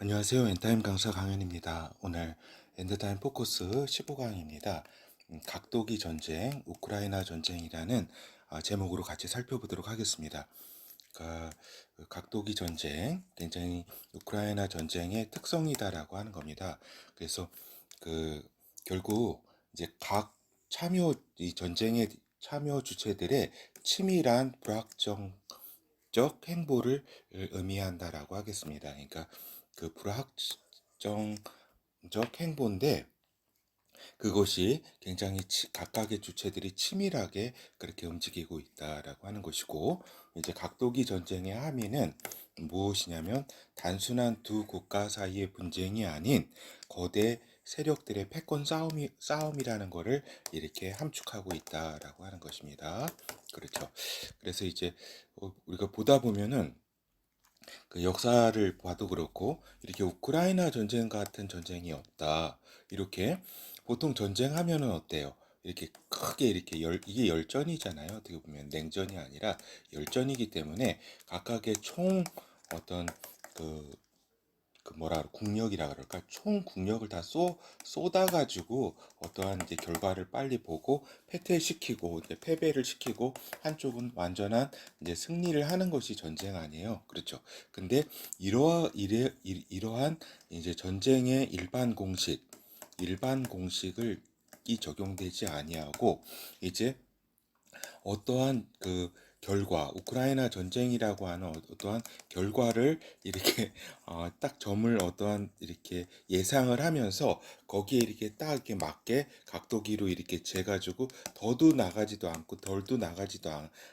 안녕하세요. 엔타임 강사 강현입니다. 오늘 엔드타임 포커스 15강입니다. 각도기 전쟁, 우크라이나 전쟁이라는 제목으로 같이 살펴보도록 하겠습니다. 그러니까 각도기 전쟁, 굉장히 우크라이나 전쟁의 특성이다라고 하는 겁니다. 그래서 그 결국 이제 각 이 전쟁의 참여 주체들의 치밀한 불확정 적 행보를 의미한다라고 하겠습니다. 그러니까 그 불확정적 행보인데 그것이 굉장히 각각의 주체들이 치밀하게 그렇게 움직이고 있다라고 하는 것이고, 이제 각도기 전쟁의 함의는 무엇이냐면 단순한 두 국가 사이의 분쟁이 아닌 거대 세력들의 패권 싸움이라는 것을 이렇게 함축하고 있다라고 하는 것입니다. 그렇죠. 그래서 이제 우리가 보다 보면은 그 역사를 봐도 그렇고 이렇게 우크라이나 전쟁 같은 전쟁이 없다. 이렇게 보통 전쟁하면은 어때요? 이렇게 크게 이렇게 이게 열전이잖아요. 어떻게 보면 냉전이 아니라 열전이기 때문에 각각의 총 어떤 그 뭐라 국력이라 그럴까? 총 국력을 다 쏟아가지고 어떠한 이제 결과를 빨리 보고 패퇴시키고 이제 패배를 시키고 한쪽은 완전한 이제 승리를 하는 것이 전쟁 아니에요. 그렇죠. 근데 이러한 이제 전쟁의 일반 공식을 이 적용되지 아니하고 이제 어떠한 그 결과, 우크라이나 전쟁이라고 하는 어떠한 결과를 이렇게 딱 점을 어떠한 이렇게 예상을 하면서 거기에 이렇게 딱 이렇게 맞게 각도기로 이렇게 재가지고 더도 나가지도 않고 덜도 나가지도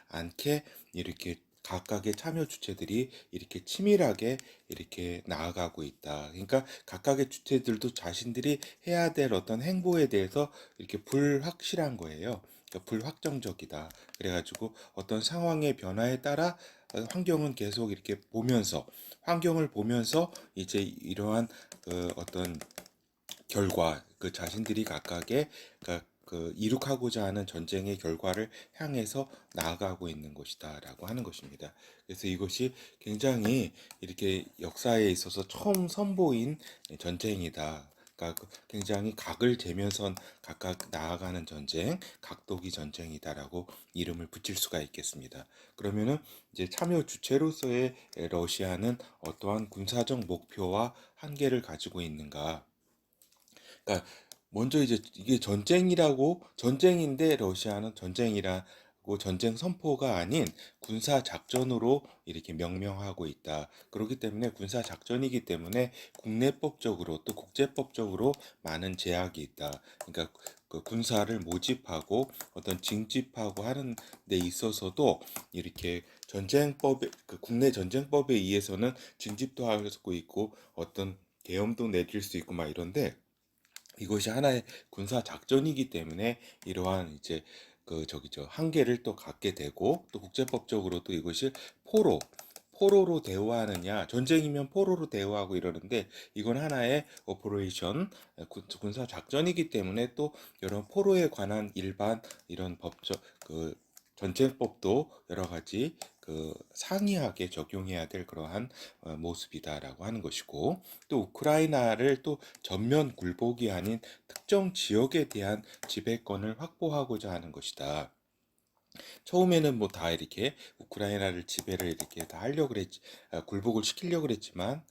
않게 이렇게 각각의 참여 주체들이 이렇게 치밀하게 이렇게 나아가고 있다. 그러니까 각각의 주체들도 자신들이 해야 될 어떤 행보에 대해서 이렇게 불확실한 거예요. 그러니까 불확정적이다. 그래가지고 어떤 상황의 변화에 따라 환경은 계속 이렇게 보면서 환경을 보면서 이제 이러한 어떤 결과 그 자신들이 각각의 그 이룩하고자 하는 전쟁의 결과를 향해서 나아가고 있는 것이다라고 하는 것입니다. 그래서 이것이 굉장히 이렇게 역사에 있어서 처음 선보인 전쟁이다. 그러니까 굉장히 각을 재면서 각각 나아가는 전쟁, 각도기 전쟁이다라고 이름을 붙일 수가 있겠습니다. 그러면은 이제 참여 주체로서의 러시아는 어떠한 군사적 목표와 한계를 가지고 있는가? 그러니까 먼저 이제 이게 전쟁인데 러시아는 전쟁이라고 전쟁 선포가 아닌 군사 작전으로 이렇게 명명하고 있다. 그렇기 때문에 군사 작전이기 때문에 국내법적으로 또 국제법적으로 많은 제약이 있다. 그러니까 그 군사를 모집하고 어떤 징집하고 하는 데 있어서도 이렇게 그 국내 전쟁법에 의해서는 징집도 할 수 있고 어떤 계엄도 내릴 수 있고 막 이런데 이것이 하나의 군사 작전이기 때문에 이러한 이제 한계를 또 갖게 되고 또 국제법적으로도 이것이 포로 포로로 대우하느냐 전쟁이면 포로로 대우하고 이러는데 이건 하나의 오퍼레이션 군사 작전이기 때문에 또 여러 포로에 관한 일반 이런 법적 전쟁법도 여러 가지 상이하게 적용해야 될 그러한 모습이다라고 하는 것이고 또 우크라이나를 또 전면 굴복이 아닌 특정 지역에 대한 지배권을 확보하고자 하는 것이다. 처음에는 뭐 다 이렇게 우크라이나를 지배를 이렇게 다 하려고 그랬지, 굴복을 시키려고 그랬지만,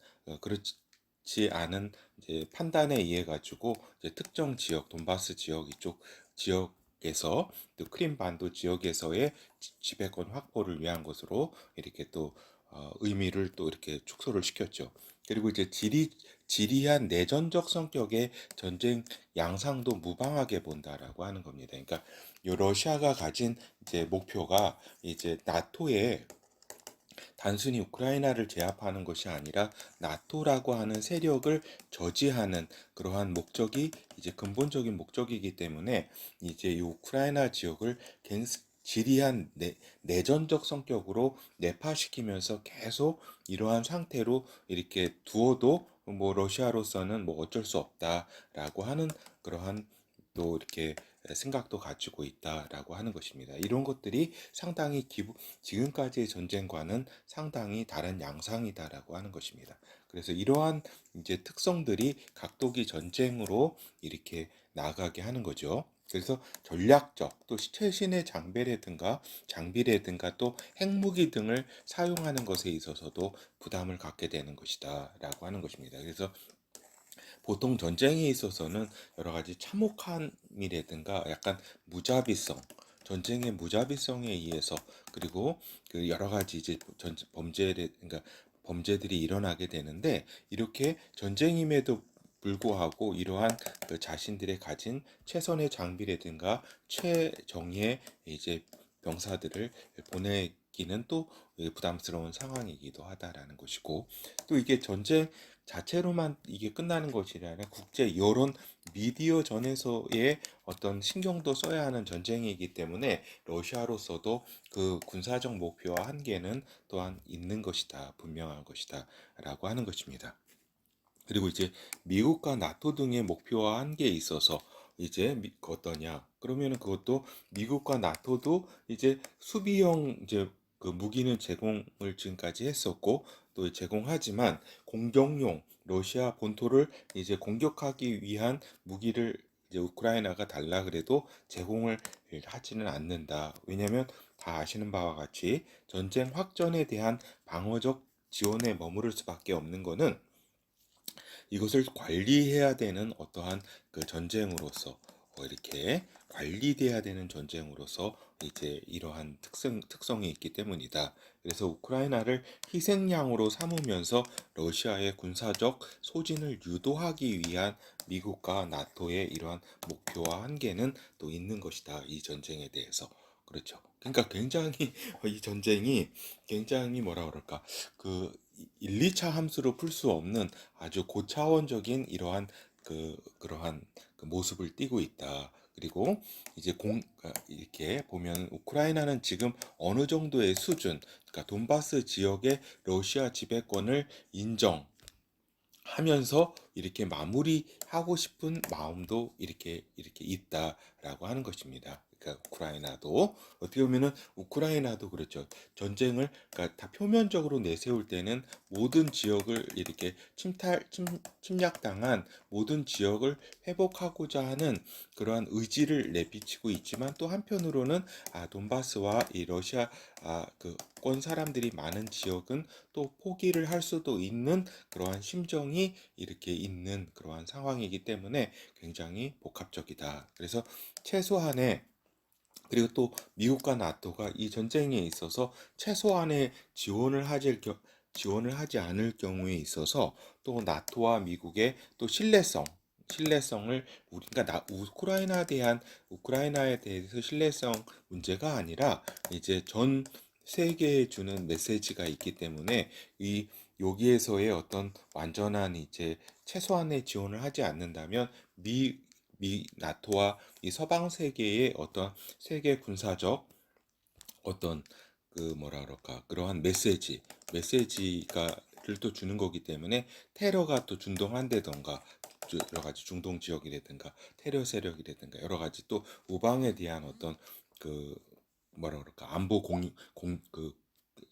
그렇지 않은 이제 판단에 의해 가지고 이제 특정 지역, 돈바스 지역 이쪽 지역에서 또 크림반도 지역에서의 지배권 확보를 위한 것으로 이렇게 또 의미를 또 이렇게 축소를 시켰죠. 그리고 이제 지리한 내전적 성격의 전쟁 양상도 무방하게 본다라고 하는 겁니다. 그러니까 요 러시아가 가진 이제 목표가 이제 나토에 단순히 우크라이나를 제압하는 것이 아니라 나토라고 하는 세력을 저지하는 그러한 목적이 이제 근본적인 목적이기 때문에 이제 이 우크라이나 지역을 지리한 내전적 성격으로 내파시키면서 계속 이러한 상태로 이렇게 두어도 뭐 러시아로서는 뭐 어쩔 수 없다라고 하는 그러한 또 이렇게 생각도 가지고 있다라고 하는 것입니다. 이런 것들이 상당히 지금까지의 전쟁과는 상당히 다른 양상이다라고 하는 것입니다. 그래서 이러한 이제 특성들이 각도기 전쟁으로 이렇게 나아가게 하는 거죠. 그래서 전략적 또 최신의 장비라든가 또 핵무기 등을 사용하는 것에 있어서도 부담을 갖게 되는 것이다라고 하는 것입니다. 그래서 보통 전쟁에 있어서는 여러 가지 참혹함이라든가 약간 무자비성, 전쟁의 무자비성에 의해서 그리고 그 여러 가지 이제 그러니까 범죄들이 일어나게 되는데 이렇게 전쟁임에도 불구하고 이러한 그 자신들의 가진 최선의 장비라든가 최정예 이제 병사들을 보내기는 또 부담스러운 상황이기도 하다라는 것이고 또 이게 전쟁 자체로만 이게 끝나는 것이 아니라 국제 여론 미디어 전에서의 어떤 신경도 써야 하는 전쟁이기 때문에 러시아로서도 그 군사적 목표와 한계는 또한 있는 것이다, 분명한 것이다 라고 하는 것입니다. 그리고 이제 미국과 나토 등의 목표와 한계에 있어서 이제 어떠냐? 그러면은 그것도 미국과 나토도 이제 수비형 이제 그 무기는 제공을 지금까지 했었고 또 제공하지만 공격용 러시아 본토를 이제 공격하기 위한 무기를 이제 우크라이나가 달라 그래도 제공을 하지는 않는다. 왜냐하면 다 아시는 바와 같이 전쟁 확전에 대한 방어적 지원에 머무를 수밖에 없는 것은 이것을 관리해야 되는 어떠한 그 전쟁으로서 이렇게 관리돼야 되는 전쟁으로서 이제 이러한 특성이 있기 때문이다. 그래서 우크라이나를 희생양으로 삼으면서 러시아의 군사적 소진을 유도하기 위한 미국과 나토의 이러한 목표와 한계는 또 있는 것이다. 이 전쟁에 대해서. 그렇죠. 그러니까 굉장히 이 전쟁이 굉장히 뭐라 그럴까 그 1, 2차 함수로 풀 수 없는 아주 고차원적인 이러한 그러한 그 모습을 띠고 있다. 그리고 이제 이렇게 보면 우크라이나는 지금 어느 정도의 수준, 그러니까 돈바스 지역의 러시아 지배권을 인정하면서 이렇게 마무리하고 싶은 마음도 이렇게 있다라고 하는 것입니다. 그러니까 우크라이나도 어떻게 보면은 우크라이나도 그렇죠. 전쟁을 그러니까 다 표면적으로 내세울 때는 모든 지역을 이렇게 침략당한 모든 지역을 회복하고자 하는 그러한 의지를 내비치고 있지만 또 한편으로는 돈바스와 이 러시아 그권 사람들이 많은 지역은 또 포기를 할 수도 있는 그러한 심정이 이렇게 있는 그러한 상황이기 때문에 굉장히 복합적이다. 그래서 최소한의 그리고 또 미국과 나토가 이 전쟁에 있어서 최소한의 지원을 하지 않을 경우에 있어서 또 나토와 미국의 또 신뢰성을 우리가 우크라이나에 대해서 신뢰성 문제가 아니라 이제 전 세계에 주는 메시지가 있기 때문에 이 여기에서의 어떤 완전한 이제 최소한의 지원을 하지 않는다면 나토와 이 서방 세계의 어떤 세계 군사적 어떤 그 뭐라 그럴까 그러한 메시지가를 또 주는 거기 때문에 테러가 또 준동한다던가 여러 가지 중동 지역이라든가 테러 세력이라든가 여러 가지 또 우방에 대한 어떤 그 뭐라 그럴까 안보 그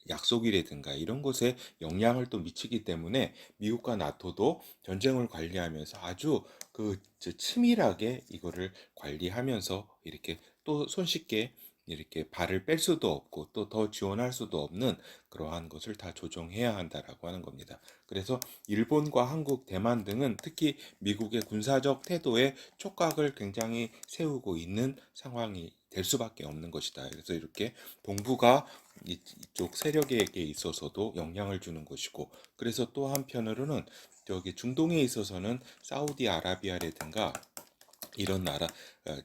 약속이라든가 이런 것에 영향을 또 미치기 때문에 미국과 나토도 전쟁을 관리하면서 아주 치밀하게 이거를 관리하면서 이렇게 또 손쉽게 이렇게 발을 뺄 수도 없고 또 더 지원할 수도 없는 그러한 것을 다 조정해야 한다라고 하는 겁니다. 그래서 일본과 한국, 대만 등은 특히 미국의 군사적 태도에 촉각을 굉장히 세우고 있는 상황이 될 수밖에 없는 것이다. 그래서 이렇게 동북아 이쪽 세력에게 있어서도 영향을 주는 것이고 그래서 또 한편으로는 저기 중동에 있어서는 사우디아라비아라든가 이런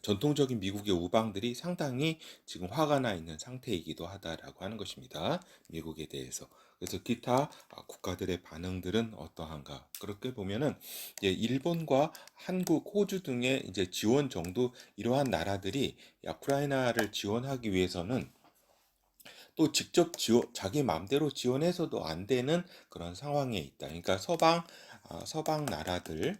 전통적인 미국의 우방들이 상당히 지금 화가 나 있는 상태이기도 하다라고 하는 것입니다. 미국에 대해서. 그래서 기타 국가들의 반응들은 어떠한가? 그렇게 보면은 이제 일본과 한국, 호주 등의 이제 지원 정도 이러한 나라들이 우크라이나를 지원하기 위해서는 또 직접 자기 마음대로 지원해서도 안 되는 그런 상황에 있다. 그러니까 서방 서방 나라들,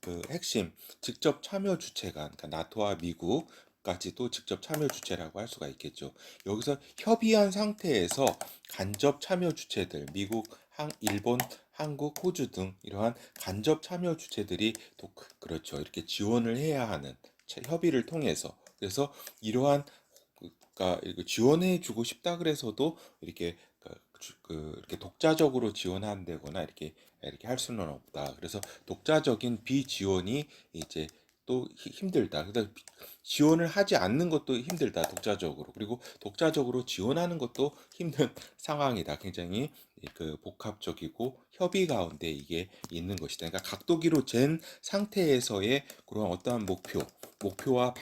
그 핵심 직접 참여 주체가, 그러니까 나토와 미국까지도 직접 참여 주체라고 할 수가 있겠죠. 여기서 협의한 상태에서 간접 참여 주체들, 미국, 일본, 한국, 호주 등 이러한 간접 참여 주체들이 또 그렇죠. 이렇게 지원을 해야 하는 협의를 통해서. 그래서 이러한, 그러니까 지원해 주고 싶다 그래서도 이렇게 이렇게 독자적으로 지원한다거나 이렇게 할 수는 없다. 그래서 독자적인 비지원이 이제 또 힘들다. 그래서 지원을 하지 않는 것도 힘들다. 독자적으로. 그리고 독자적으로 지원하는 것도 힘든 상황이다. 굉장히 복합적이고 협의 가운데 이게 있는 것이다. 그러니까 각도기로 잰 상태에서의 그런 어떠한 목표와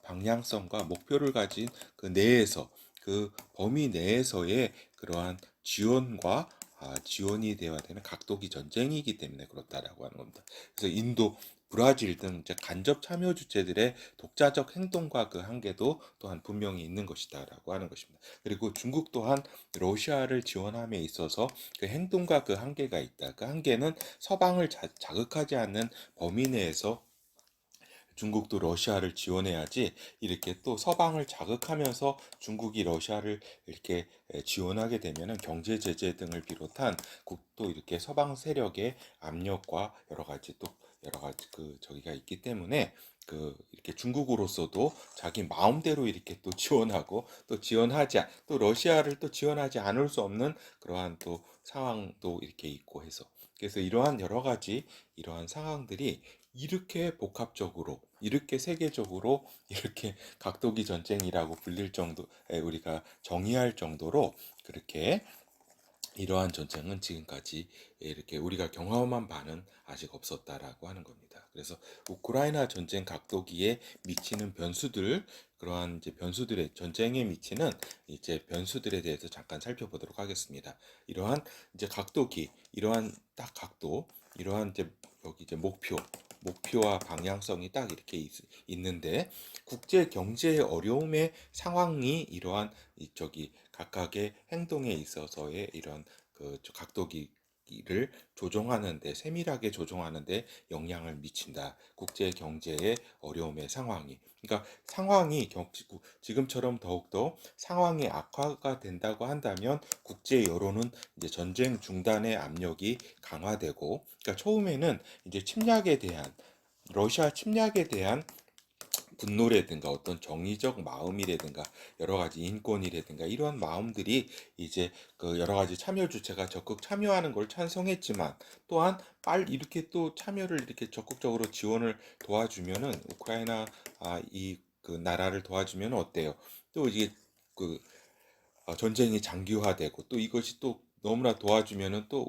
방향성과 목표를 가진 그 내에서, 그 범위 내에서의 그러한 지원이 되어야 되는 각도기 전쟁이기 때문에 그렇다라고 하는 겁니다. 그래서 인도, 브라질 등 이제 간접 참여 주체들의 독자적 행동과 그 한계도 또한 분명히 있는 것이다라고 하는 것입니다. 그리고 중국 또한 러시아를 지원함에 있어서 그 행동과 그 한계가 있다. 그 한계는 서방을 자극하지 않는 범위 내에서 중국도 러시아를 지원해야지, 이렇게 또 서방을 자극하면서 중국이 러시아를 이렇게 지원하게 되면은 경제 제재 등을 비롯한 또 이렇게 서방 세력의 압력과 여러 가지 저기가 있기 때문에 이렇게 중국으로서도 자기 마음대로 이렇게 또 지원하고 또 러시아를 또 지원하지 않을 수 없는 그러한 또 상황도 이렇게 있고 해서, 그래서 이러한 여러 가지 이러한 상황들이 이렇게 복합적으로, 이렇게 세계적으로, 이렇게 각도기 전쟁이라고 불릴 정도, 우리가 정의할 정도로 그렇게 이러한 전쟁은 지금까지 이렇게 우리가 경험한 바는 아직 없었다라고 하는 겁니다. 그래서 우크라이나 전쟁 각도기에 미치는 변수들, 그러한 이제 변수들의 전쟁에 미치는 이제 변수들에 대해서 잠깐 살펴보도록 하겠습니다. 이러한 이제 각도기, 이러한 딱 각도, 이러한 이제 여기 이제 목표와 방향성이 딱 이렇게 있는데, 국제 경제의 어려움의 상황이 이러한 저기 각각의 행동에 있어서의 이런 각도기를 세밀하게 조종하는데 영향을 미친다. 국제 경제의 어려움의 상황이. 그러니까 지금처럼 더욱더 상황이 악화가 된다고 한다면 국제 여론은 이제 전쟁 중단의 압력이 강화되고, 그러니까 처음에는 이제 러시아 침략에 대한 분노라든가 어떤 정의적 마음이라든가 여러 가지 인권이라든가 이런 마음들이 이제 그 여러 가지 참여 주체가 적극 참여하는 걸 찬성했지만, 또한 이렇게 또 참여를 이렇게 적극적으로 지원을 도와주면은 우크라이나, 이 그 나라를 도와주면 어때요? 또 이게 그 전쟁이 장기화되고, 또 이것이 또 너무나 도와주면은 또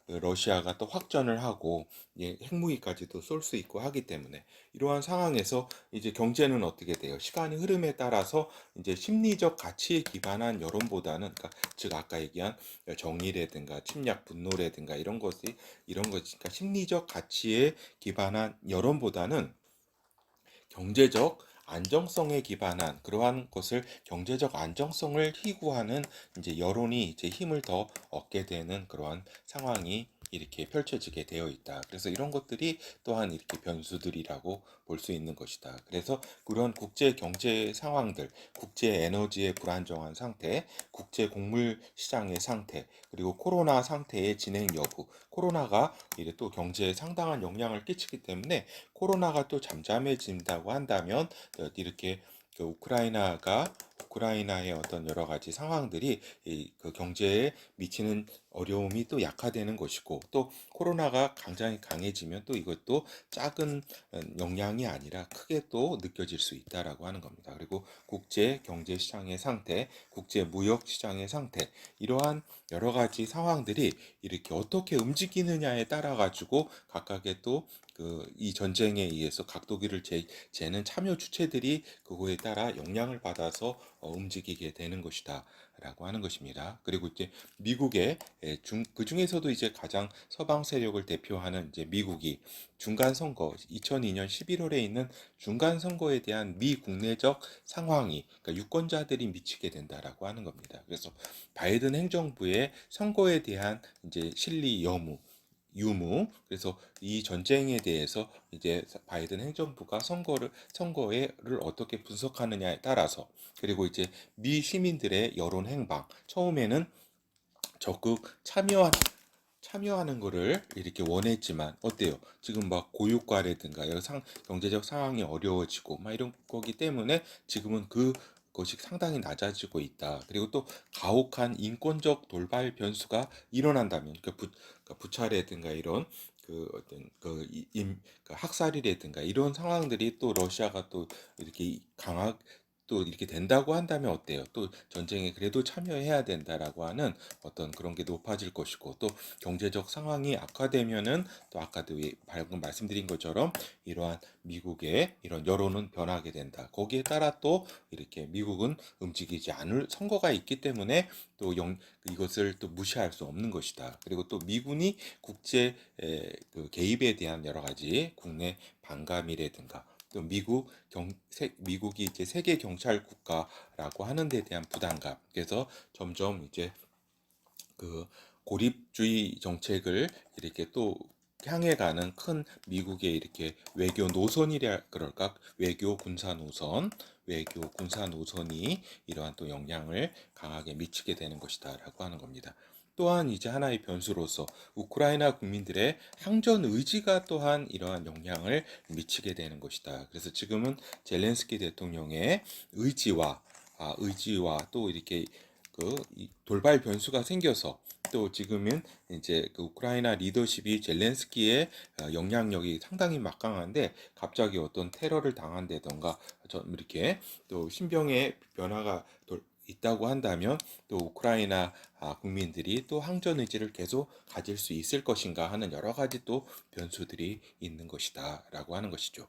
러시아가 또 확전을 하고, 예, 핵무기까지도 쏠 수 있고 하기 때문에, 이러한 상황에서 이제 경제는 어떻게 돼요? 시간의 흐름에 따라서 이제 심리적 가치에 기반한 여론보다는, 그러니까 즉 아까 얘기한 정의라든가 침략 분노라든가 그러니까 심리적 가치에 기반한 여론보다는 경제적 안정성에 기반한 그러한 것을, 경제적 안정성을 희구하는 이제 여론이 이제 힘을 더 얻게 되는 그러한 상황이 이렇게 펼쳐지게 되어 있다. 그래서 이런 것들이 또한 이렇게 변수들이라고 볼 수 있는 것이다. 그래서 그런 국제 경제 상황들, 국제 에너지의 불안정한 상태, 국제 곡물 시장의 상태, 그리고 코로나 상태의 진행 여부, 코로나가 이제 또 경제에 상당한 영향을 끼치기 때문에, 코로나가 또 잠잠해진다고 한다면 이렇게 우크라이나의 어떤 여러 가지 상황들이 그 경제에 미치는 어려움이 또 약화되는 것이고, 또 코로나가 굉장히 강해지면 또 이것도 작은 영향이 아니라 크게 또 느껴질 수 있다라고 하는 겁니다. 그리고 국제 경제 시장의 상태, 국제 무역 시장의 상태, 이러한 여러 가지 상황들이 이렇게 어떻게 움직이느냐에 따라 가지고 각각의 또 이 전쟁에 의해서 각도기를 재는 참여 주체들이 그거에 따라 영향을 받아서 움직이게 되는 것이다 라고 하는 것입니다. 그리고 이제 그 중에서도 이제 가장 서방 세력을 대표하는 이제 미국이 중간 선거, 2002년 11월에 있는 중간 선거에 대한 미 국내적 상황이, 그러니까 유권자들이 미치게 된다라고 하는 겁니다. 그래서 바이든 행정부의 선거에 대한 이제 실리 여부, 유무. 그래서 이 전쟁에 대해서 이제 바이든 행정부가 선거를 어떻게 분석하느냐에 따라서, 그리고 이제 미 시민들의 여론 행방, 처음에는 적극 참여하는 거를 이렇게 원했지만 어때요? 지금 막 고유가라든가 경제적 상황이 어려워지고 막 이런 거기 때문에 지금은 그것이 상당히 낮아지고 있다. 그리고 또 가혹한 인권적 돌발 변수가 일어난다면, 그러니까 부차라든가 이런 어떤 그 학살이라든가 이런 상황들이 또 러시아가 또 이렇게 또 이렇게 된다고 한다면 어때요? 또 전쟁에 그래도 참여해야 된다라고 하는 어떤 그런 게 높아질 것이고, 또 경제적 상황이 악화되면은 또 아까도 방금 말씀드린 것처럼 이러한 미국의 이런 여론은 변하게 된다. 거기에 따라 또 이렇게 미국은 움직이지 않을 선거가 있기 때문에 또 이것을 또 무시할 수 없는 것이다. 그리고 또 미군이 국제 그 개입에 대한 여러 가지 국내 반감이라든가, 또 미국이 이제 세계 경찰 국가라고 하는 데 대한 부담감, 그래서 점점 이제 그 고립주의 정책을 이렇게 또 향해 가는 큰 미국의 이렇게 외교 노선이라 그럴까? 외교 군사 노선이 이러한 또 영향을 강하게 미치게 되는 것이다라고 하는 겁니다. 또한 이제 하나의 변수로서 우크라이나 국민들의 항전 의지가 또한 이러한 영향을 미치게 되는 것이다. 그래서 지금은 젤렌스키 대통령의 의지와 또 이렇게 돌발 변수가 생겨서, 또 지금은 이제 그 우크라이나 리더십이 젤렌스키의 영향력이 상당히 막강한데 갑자기 어떤 테러를 당한다던가 이렇게 또 신병의 변화가 있다고 한다면, 또 우크라이나 국민들이 또 항전 의지를 계속 가질 수 있을 것인가 하는 여러 가지 또 변수들이 있는 것이다라고 하는 것이죠.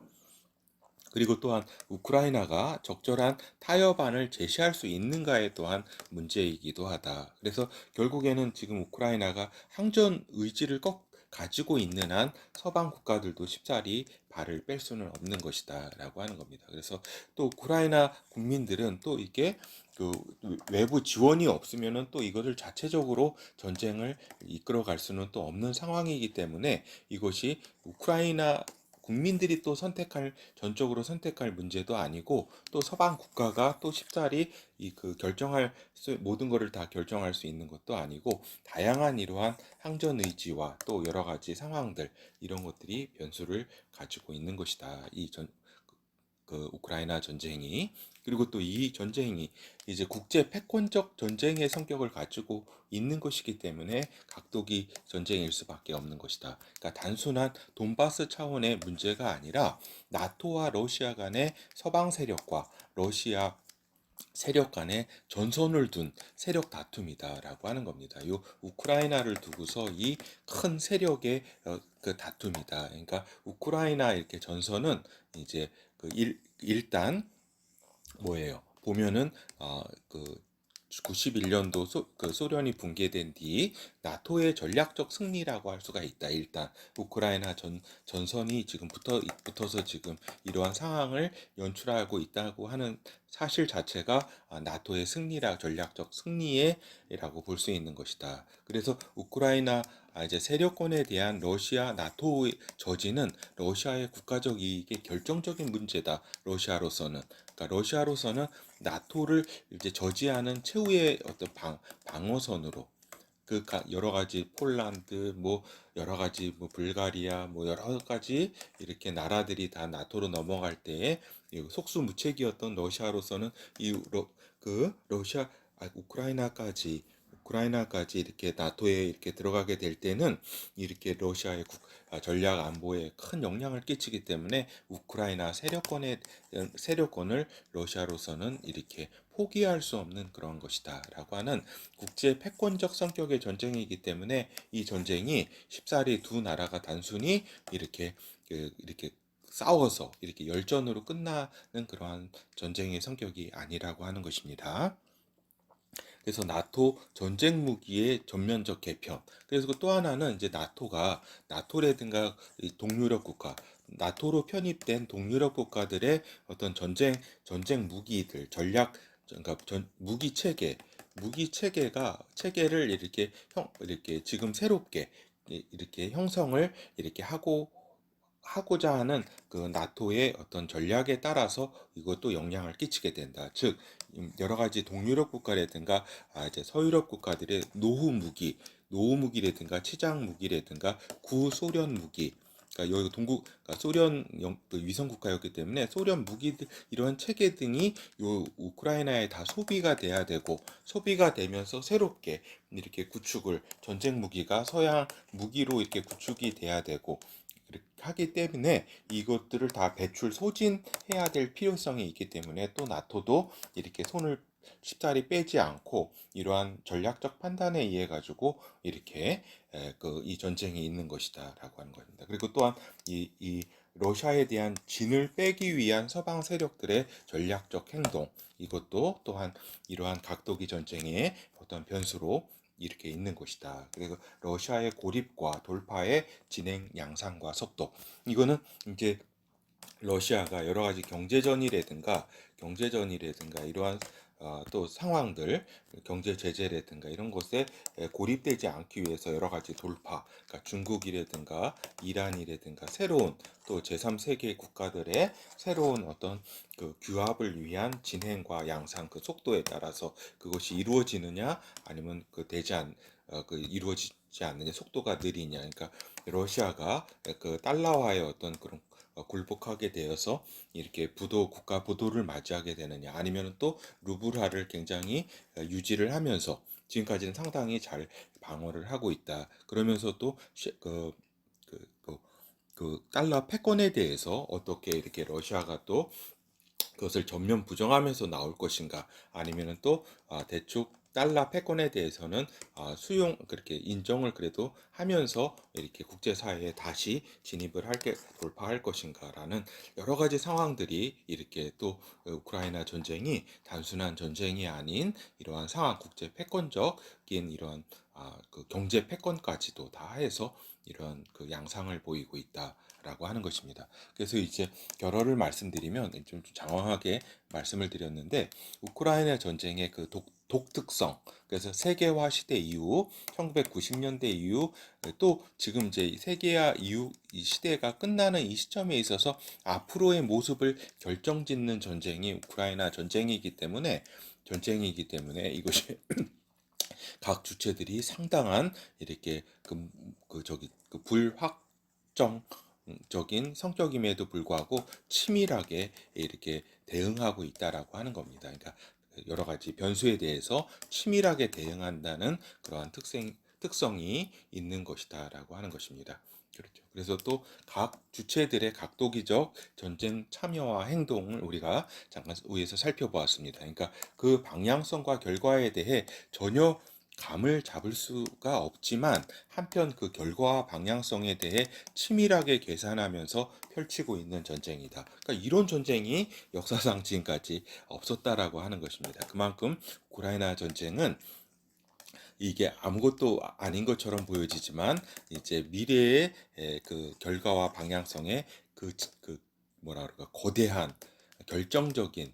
그리고 또한 우크라이나가 적절한 타협안을 제시할 수 있는가에 또한 문제이기도 하다. 그래서 결국에는 지금 우크라이나가 항전 의지를 꼭 가지고 있는 한 서방 국가들도 쉽사리 발을 뺄 수는 없는 것이다라고 하는 겁니다. 그래서 또 우크라이나 국민들은 또 이게 그 외부 지원이 없으면은 또 이것을 자체적으로 전쟁을 이끌어갈 수는 또 없는 상황이기 때문에, 이것이 우크라이나 국민들이 또 전적으로 선택할 문제도 아니고, 또 서방 국가가 또 쉽사리 모든 것을 다 결정할 수 있는 것도 아니고, 다양한 이러한 항전 의지와 또 여러 가지 상황들, 이런 것들이 변수를 가지고 있는 것이다. 우크라이나 전쟁이. 그리고 또 이 전쟁이 이제 국제 패권적 전쟁의 성격을 가지고 있는 것이기 때문에 각도기 전쟁일 수밖에 없는 것이다. 그러니까 단순한 돈바스 차원의 문제가 아니라 나토와 러시아 간의 서방 세력과 러시아 세력 간의 전선을 둔 세력 다툼이다라고 하는 겁니다. 이 우크라이나를 두고서 이 큰 세력의 그 다툼이다. 그러니까 우크라이나 이렇게 전선은 이제 일단 뭐예요? 보면은 그 91년도 소련이 붕괴된 뒤 나토의 전략적 승리라고 할 수가 있다. 일단 우크라이나 전선이 지금 붙어서 지금 이러한 상황을 연출하고 있다고 하는 사실 자체가 나토의 전략적 승리에라고 볼 수 있는 것이다. 그래서 우크라이나 이제 세력권에 대한 나토의 저지는 러시아의 국가적 이익의 결정적인 문제다. 러시아로서는 나토를 이제 저지하는 최후의 어떤 방어선으로, 여러 가지 폴란드, 뭐 여러 가지 뭐 불가리아, 뭐 여러 가지 이렇게 나라들이 다 나토로 넘어갈 때에 속수무책이었던 러시아로서는 이 러시아 우크라이나까지 이렇게 나토에 이렇게 들어가게 될 때는 이렇게 러시아의 전략 안보에 큰 영향을 끼치기 때문에 우크라이나 세력권을 러시아로서는 이렇게 포기할 수 없는 그런 것이다라고 하는 국제 패권적 성격의 전쟁이기 때문에, 이 전쟁이 쉽사리 두 나라가 단순히 이렇게 싸워서 이렇게 열전으로 끝나는 그러한 전쟁의 성격이 아니라고 하는 것입니다. 그래서 나토 전쟁 무기의 전면적 개편. 그래서 또 하나는 이제 나토라든가 동유럽 국가, 나토로 편입된 동유럽 국가들의 어떤 전쟁 무기들, 그러니까 무기 체계를 이렇게 지금 새롭게 이렇게 형성을 이렇게 하고자 하는 그 나토의 어떤 전략에 따라서 이것도 영향을 끼치게 된다. 즉 여러 가지 동유럽 국가라든가 이제 서유럽 국가들의 노후 무기라든가 치장 무기라든가 구소련 무기, 그러니까 여기 그러니까 소련 그 위성 국가였기 때문에 소련 무기들 이러한 체계 등이 요 우크라이나에 다 소비가 돼야 되고, 소비가 되면서 새롭게 이렇게 구축을, 전쟁 무기가 서양 무기로 이렇게 구축이 돼야 되고 이렇게 하기 때문에 이것들을 다 배출 소진해야 될 필요성이 있기 때문에, 또 나토도 이렇게 손을 쉽사리 빼지 않고 이러한 전략적 판단에 의해 가지고 이렇게 이 전쟁이 있는 것이다라고 하는 겁니다. 그리고 또한 이 러시아에 대한 진을 빼기 위한 서방 세력들의 전략적 행동, 이것도 또한 이러한 각도기 전쟁의 어떤 변수로 이렇게 있는 것이다. 그리고 러시아의 고립과 돌파의 진행 양상과 속도, 이거는 이제 러시아가 여러 가지 경제전이라든가 이러한 또 상황들, 경제 제재라든가 이런 것에 고립되지 않기 위해서 여러 가지 돌파, 그러니까 중국이라든가 이란이라든가 새로운 또 제3세계 국가들의 새로운 어떤 그 규합을 위한 진행과 양상, 그 속도에 따라서 그것이 이루어지느냐 아니면 이루어지지 않느냐, 속도가 느리냐. 그러니까 러시아가 그 달러화의 어떤 그런 굴복하게 되어서 이렇게 국가 부도를 맞이하게 되느냐, 아니면 또 루블화를 굉장히 유지를 하면서 지금까지는 상당히 잘 방어를 하고 있다. 그러면서 또 그 달러 패권에 대해서 어떻게 이렇게 러시아가 또 그것을 전면 부정하면서 나올 것인가, 아니면은 또 대충 달러 패권에 대해서는 그렇게 인정을 그래도 하면서 이렇게 국제사회에 다시 돌파할 것인가라는 여러 가지 상황들이, 이렇게 또 우크라이나 전쟁이 단순한 전쟁이 아닌 이러한 상황, 국제 패권적인 이러한 그 경제 패권까지도 다 해서 이런 그 양상을 보이고 있다라고 하는 것입니다. 그래서 이제 결어를 말씀드리면, 좀 장황하게 말씀을 드렸는데, 우크라이나 전쟁의 그 독특성, 그래서 세계화 시대 이후 1990년대 이후 또 지금 이제 세계화 이후 이 시대가 끝나는 이 시점에 있어서 앞으로의 모습을 결정짓는 전쟁이 우크라이나 전쟁이기 때문에 이것이 각 주체들이 상당한 이렇게 불확정적인 성격임에도 불구하고 치밀하게 이렇게 대응하고 있다라고 하는 겁니다. 그러니까 여러 가지 변수에 대해서 치밀하게 대응한다는 그러한 특성이 있는 것이다라고 하는 것입니다. 그렇죠. 그래서 또 각 주체들의 각도기적 전쟁 참여와 행동을 우리가 잠깐 위에서 살펴보았습니다. 그러니까 그 방향성과 결과에 대해 전혀 감을 잡을 수가 없지만, 한편 그 결과와 방향성에 대해 치밀하게 계산하면서 펼치고 있는 전쟁이다. 그러니까 이런 전쟁이 역사상 지금까지 없었다라고 하는 것입니다. 그만큼 우크라이나 전쟁은 이게 아무것도 아닌 것처럼 보여지지만 이제 미래의 그 결과와 방향성에 뭐라 그럴까, 거대한 결정적인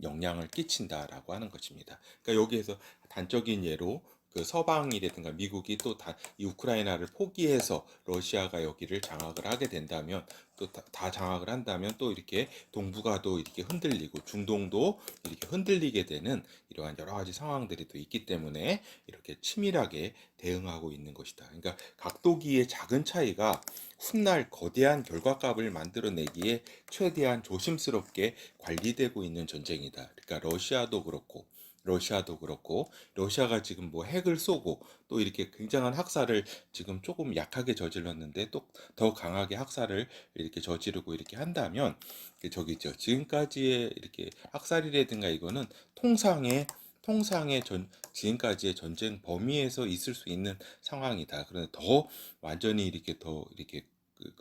영향을 끼친다라고 하는 것입니다. 그러니까 여기에서 단적인 예로 그 서방이라든가 미국이 또 이 우크라이나를 포기해서 러시아가 여기를 장악을 하게 된다면, 또 다 장악을 한다면 또 이렇게 동북아도 이렇게 흔들리고 중동도 이렇게 흔들리게 되는 이러한 여러 가지 상황들이 또 있기 때문에 이렇게 치밀하게 대응하고 있는 것이다. 그러니까 각도기의 작은 차이가 훗날 거대한 결과값을 만들어내기에 최대한 조심스럽게 관리되고 있는 전쟁이다. 그러니까 러시아가 지금 뭐 핵을 쏘고 또 이렇게 굉장한 학살을 지금 조금 약하게 저질렀는데 또 더 강하게 학살을 이렇게 저지르고 이렇게 한다면, 저기죠, 지금까지의 이렇게 학살이라든가 이거는 통상의 지금까지의 전쟁 범위에서 있을 수 있는 상황이다. 그런데 더 완전히 이렇게 더 이렇게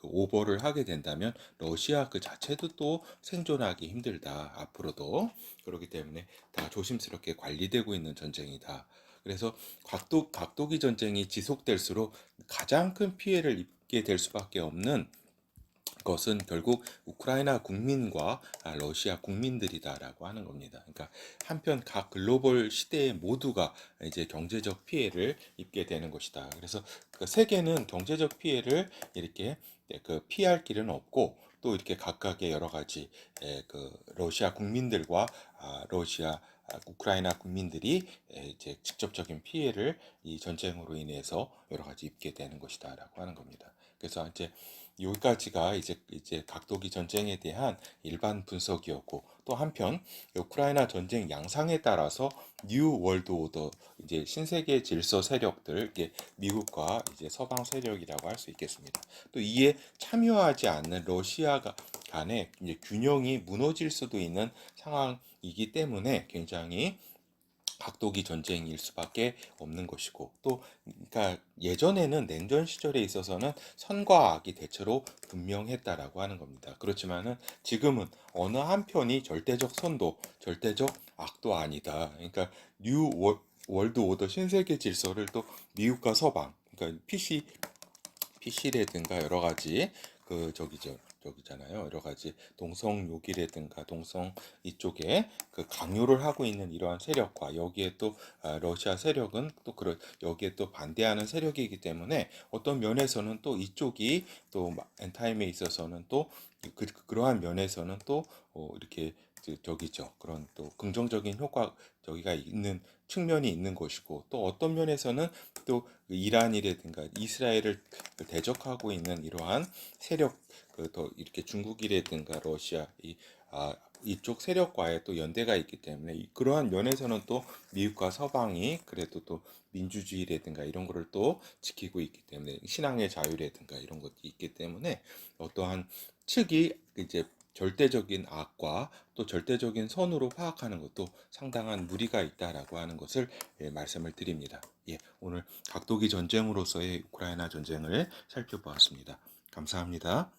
오버를 하게 된다면 러시아 그 자체도 또 생존하기 힘들다, 앞으로도. 그렇기 때문에 다 조심스럽게 관리되고 있는 전쟁이다. 그래서 각도기 전쟁이 지속될수록 가장 큰 피해를 입게 될 수밖에 없는 것은 결국 우크라이나 국민과 러시아 국민들이다라고 하는 겁니다. 그러니까 한편 각 글로벌 시대의 모두가 이제 경제적 피해를 입게 되는 것이다. 그래서 그 세계는 경제적 피해를 이렇게 그 피할 길은 없고 또 이렇게 각각의 여러 가지 그 러시아 국민들과 러시아 우크라이나 국민들이 이제 직접적인 피해를 이 전쟁으로 인해서 여러 가지 입게 되는 것이다라고 하는 겁니다. 그래서 이제 여기까지가 이제 각도기 전쟁에 대한 일반 분석이었고 또 한편 우크라이나 전쟁 양상에 따라서 뉴 월드 오더 이제 신세계 질서 세력들 이게 미국과 이제 서방 세력이라고 할 수 있겠습니다. 또 이에 참여하지 않는 러시아가 간의 이제 균형이 무너질 수도 있는 상황이기 때문에 굉장히 각도기 전쟁일 수밖에 없는 것이고 또 그러니까 예전에는 냉전 시절에 있어서는 선과 악이 대체로 분명했다라고 하는 겁니다. 그렇지만은 지금은 어느 한편이 절대적 선도, 절대적 악도 아니다. 그러니까 뉴 월드 오더 신세계 질서를 또 미국과 서방, 그러니까 PC라든가 여러 가지 그 저기잖아요. 여러 가지 동성욕이라든가 동성 이쪽에 그 강요를 하고 있는 이러한 세력과 여기에 또 러시아 세력은 또 그런 여기에 또 반대하는 세력이기 때문에 어떤 면에서는 또 이쪽이 또 엔타임에 있어서는 또 그러한 면에서는 또 이렇게 저기죠. 그런 또 긍정적인 효과 저기가 있는 측면이 있는 것이고 또 어떤 면에서는 또 이란이라든가 이스라엘을 대적하고 있는 이러한 세력 더 이렇게 중국이라든가 러시아 이쪽 세력과의 또 연대가 있기 때문에 그러한 면에서는 또 미국과 서방이 그래도 또 민주주의라든가 이런 거를 또 지키고 있기 때문에 신앙의 자유라든가 이런 것도 있기 때문에 어떠한 측이 이제 절대적인 악과 또 절대적인 선으로 파악하는 것도 상당한 무리가 있다라고 하는 것을 말씀을 드립니다. 예, 오늘 각도기 전쟁으로서의 우크라이나 전쟁을 살펴보았습니다. 감사합니다.